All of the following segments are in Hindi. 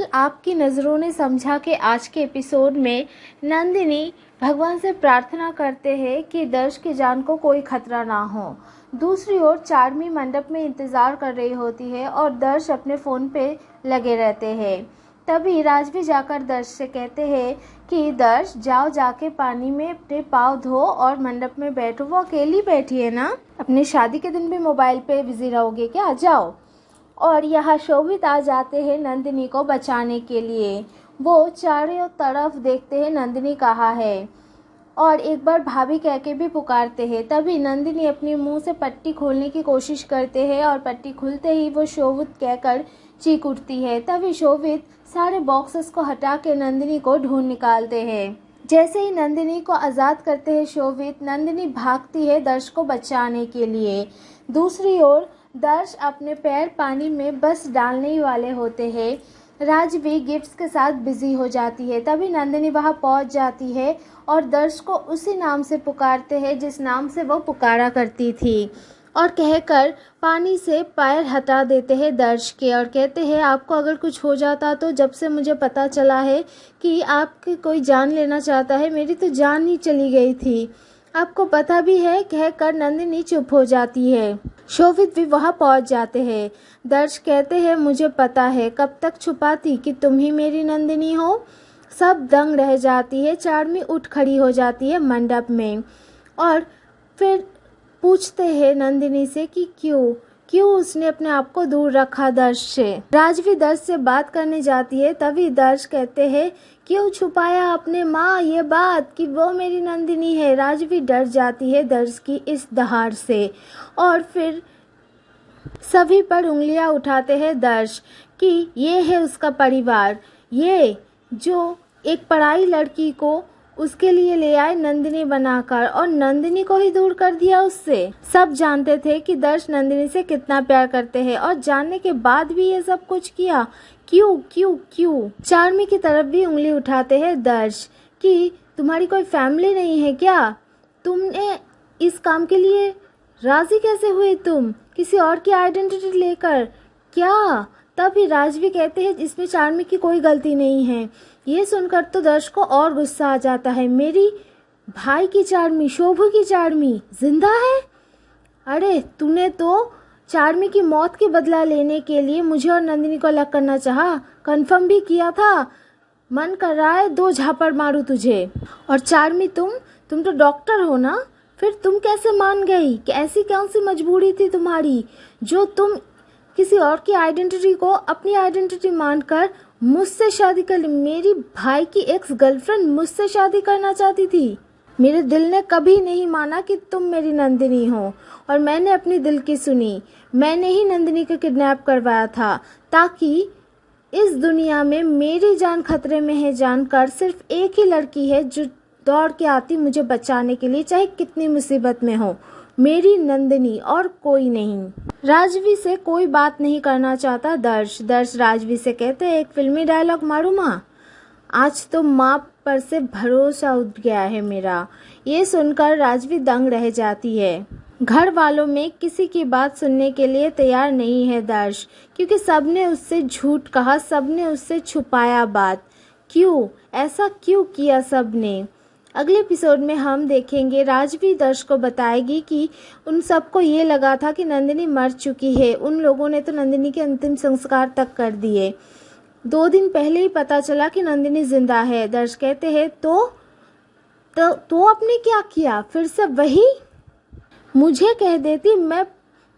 कल आपकी नज़रों ने समझा कि आज के एपिसोड में नंदिनी भगवान से प्रार्थना करते हैं कि दर्श की जान को कोई खतरा ना हो। दूसरी ओर चार्मी मंडप में इंतज़ार कर रही होती है और दर्श अपने फ़ोन पे लगे रहते हैं। तभी राजवी जाकर दर्श से कहते हैं कि दर्श जाओ, जाके पानी में अपने पाँव धो और मंडप में बैठो। वो अकेली बैठी है ना, अपनी शादी के दिन भी मोबाइल पे बिजी रहोगे क्या, जाओ। और यहाँ शोभित आ जाते हैं नंदिनी को बचाने के लिए। वो चारों तरफ देखते हैं नंदिनी कहाँ है और एक बार भाभी कह के भी पुकारते हैं। तभी नंदिनी अपने मुंह से पट्टी खोलने की कोशिश करते हैं और पट्टी खुलते ही वो शोभित कहकर चीख उठती है। तभी शोभित सारे बॉक्सेस को हटा के नंदिनी को ढूंढ निकालते हैं। जैसे ही नंदिनी को आज़ाद करते हैं शोभित, नंदिनी भागती है दर्श को बचाने के लिए। दूसरी ओर दर्श अपने पैर पानी में बस डालने ही वाले होते हैं। राजवी गिफ्ट्स के साथ बिजी हो जाती है। तभी नंदिनी वहां पहुंच जाती है और दर्श को उसी नाम से पुकारते हैं जिस नाम से वो पुकारा करती थी और कहकर पानी से पैर हटा देते हैं दर्श के और कहते हैं आपको अगर कुछ हो जाता तो जब से मुझे पता चला है कि आपकी कोई जान लेना चाहता है, मेरी तो जान ही चली गई थी, आपको पता भी है। कहकर नंदिनी चुप हो जाती है। शोभित भी वहां पहुंच जाते हैं। दर्श कहते हैं मुझे पता है, कब तक छुपाती कि तुम ही मेरी नंदिनी हो। सब दंग रह जाती है। चार्मी उठ खड़ी हो जाती है मंडप में और फिर पूछते हैं नंदिनी से कि क्यों उसने अपने आप को दूर रखा दर्श से। राजवी दर्श से बात करने जाती है। तभी दर्श कहते हैं क्यों छुपाया आपने माँ ये बात कि वो मेरी नंदिनी है। राजवी डर जाती है दर्श की इस दहाड़ से और फिर सभी पर उंगलियां उठाते हैं दर्श कि ये है उसका परिवार, ये जो एक पराई लड़की को उसके लिए ले आए नंदिनी बनाकर और नंदिनी को ही दूर कर दिया उससे। सब जानते थे कि दर्श नंदिनी से कितना प्यार करते हैं और जानने के बाद भी ये सब कुछ किया। क्यों? चार्मी की तरफ भी उंगली उठाते हैं दर्श कि तुम्हारी कोई फैमिली नहीं है क्या, तुमने इस काम के लिए राजी कैसे हुई, तुम किसी और की आइडेंटिटी लेकर क्या। तभी राजवी कहते हैं इसमें चार्मी की कोई गलती नहीं है। ये सुनकर तो दर्श को और गुस्सा आ जाता है। मेरी भाई की चार्मी, शोभू की चार्मी जिंदा है। अरे तूने तो चार्मी की मौत के बदला लेने के लिए मुझे और नंदिनी को अलग करना चाहा, कंफर्म भी किया था। मन कर रहा है 2 झापड़ मारूं तुझे। और चार्मी तुम तो डॉक्टर हो ना, फिर तुम कैसे मान गई कि ऐसी कौन सी मजबूरी थी तुम्हारी जो तुम किसी और की आइडेंटिटी को अपनी आइडेंटिटी मानकर मुझसे शादी कर ली। मेरी भाई की एक्स गर्लफ्रेंड मुझसे शादी करना चाहती थी। मेरे दिल ने कभी नहीं माना कि तुम मेरी नंदिनी हो और मैंने अपनी दिल की सुनी। मैंने ही नंदिनी को किडनैप करवाया था ताकि इस दुनिया में मेरी जान खतरे में है जानकर सिर्फ एक ही लड़की है जो दौड़ के आती मुझे बचाने के लिए, चाहे कितनी मुसीबत में हो, मेरी नंदिनी और कोई नहीं। राजवी से कोई बात नहीं करना चाहता दर्श राजवी से कहते हैं एक फिल्मी डायलॉग मारू माँ, आज तो माँ पर से भरोसा उठ गया है मेरा। ये सुनकर राजवी दंग रह जाती है। घर वालों में किसी की बात सुनने के लिए तैयार नहीं है दर्श, क्योंकि सबने उससे झूठ कहा, सबने उससे छुपाया बात। ऐसा क्यों किया सबने। अगले एपिसोड में हम देखेंगे राजवी दर्श को बताएगी कि उन सबको ये लगा था कि नंदिनी मर चुकी है। उन लोगों ने तो नंदिनी के अंतिम संस्कार तक कर दिए। 2 दिन पहले ही पता चला कि नंदिनी जिंदा है। दर्श कहते हैं तो आपने क्या किया, फिर से वही, मुझे कह देती मैं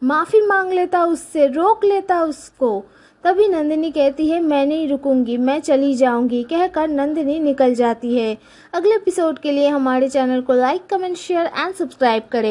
माफी मांग लेता उससे, रोक लेता उसको। तभी नंदिनी कहती है मैं नहीं रुकूंगी, मैं चली जाऊंगी। कहकर नंदिनी निकल जाती है। अगले एपिसोड के लिए हमारे चैनल को like, comment, share and subscribe करें।